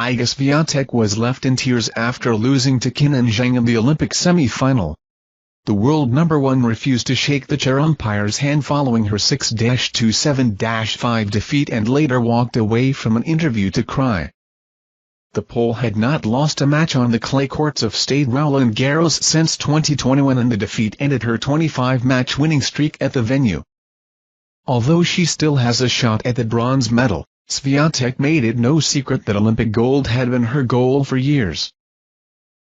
Iga Swiatek was left in tears after losing to Qinan Zheng in the Olympic semi-final. The world number one refused to shake the chair umpire's hand following her 6-2-7-5 defeat and later walked away from an interview to cry. The Pole had not lost a match on the clay courts of Stade Roland Garros since 2021, and the defeat ended her 25-match winning streak at the venue. Although she still has a shot at the bronze medal, Swiatek made it no secret that Olympic gold had been her goal for years.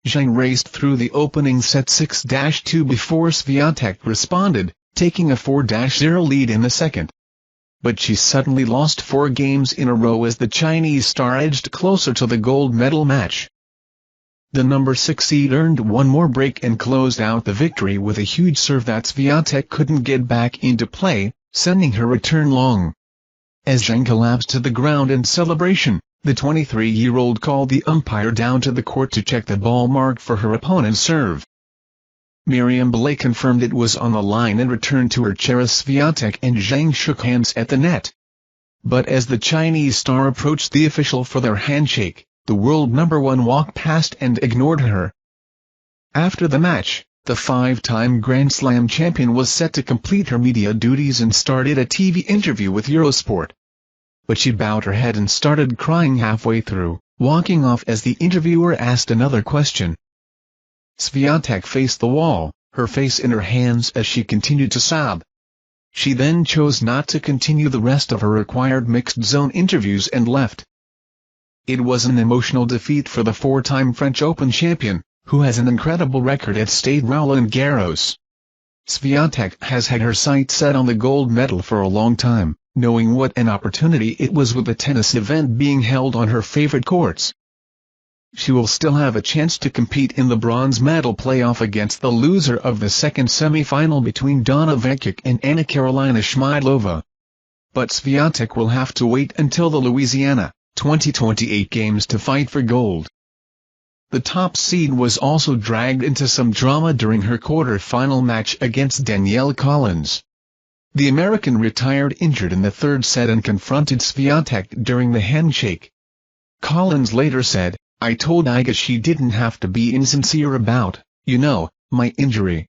Zheng raced through the opening set 6-2 before Swiatek responded, taking a 4-0 lead in the second. But she suddenly lost 4 games in a row as the Chinese star edged closer to the gold medal match. The number 6 seed earned one more break and closed out the victory with a huge serve that Swiatek couldn't get back into play, sending her return long. As Zheng collapsed to the ground in celebration, the 23-year-old called the umpire down to the court to check the ball marked for her opponent's serve. Miriam Belay confirmed it was on the line and returned to her chair as Swiatek and Zheng shook hands at the net. But as the Chinese star approached the official for their handshake, the world number one walked past and ignored her. After the match, the 5-time Grand Slam champion was set to complete her media duties and started a TV interview with Eurosport. But she bowed her head and started crying halfway through, walking off as the interviewer asked another question. Swiatek faced the wall, her face in her hands as she continued to sob. She then chose not to continue the rest of her required mixed-zone interviews and left. It was an emotional defeat for the 4-time French Open champion, who has an incredible record at Stade Roland Garros. Swiatek has had her sights set on the gold medal for a long time, knowing what an opportunity it was with the tennis event being held on her favorite courts. She will still have a chance to compete in the bronze medal playoff against the loser of the second semi-final between Donna Vekic and Anna Karolina Schmidlova. But Swiatek will have to wait until the Louisiana 2028 games to fight for gold. The top seed was also dragged into some drama during her quarter-final match against Danielle Collins. The American retired injured in the third set and confronted Swiatek during the handshake. Collins later said, "I told Iga she didn't have to be insincere about, my injury.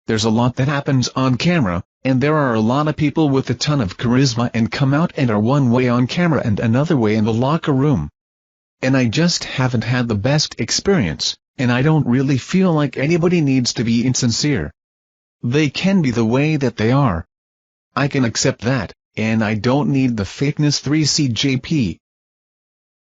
There's a lot that happens on camera, and there are a lot of people with a ton of charisma and come out and are one way on camera and another way in the locker room. And I just haven't had the best experience, and I don't really feel like anybody needs to be insincere. They can be the way that they are. I can accept that, and I don't need the fakeness." 3 CJP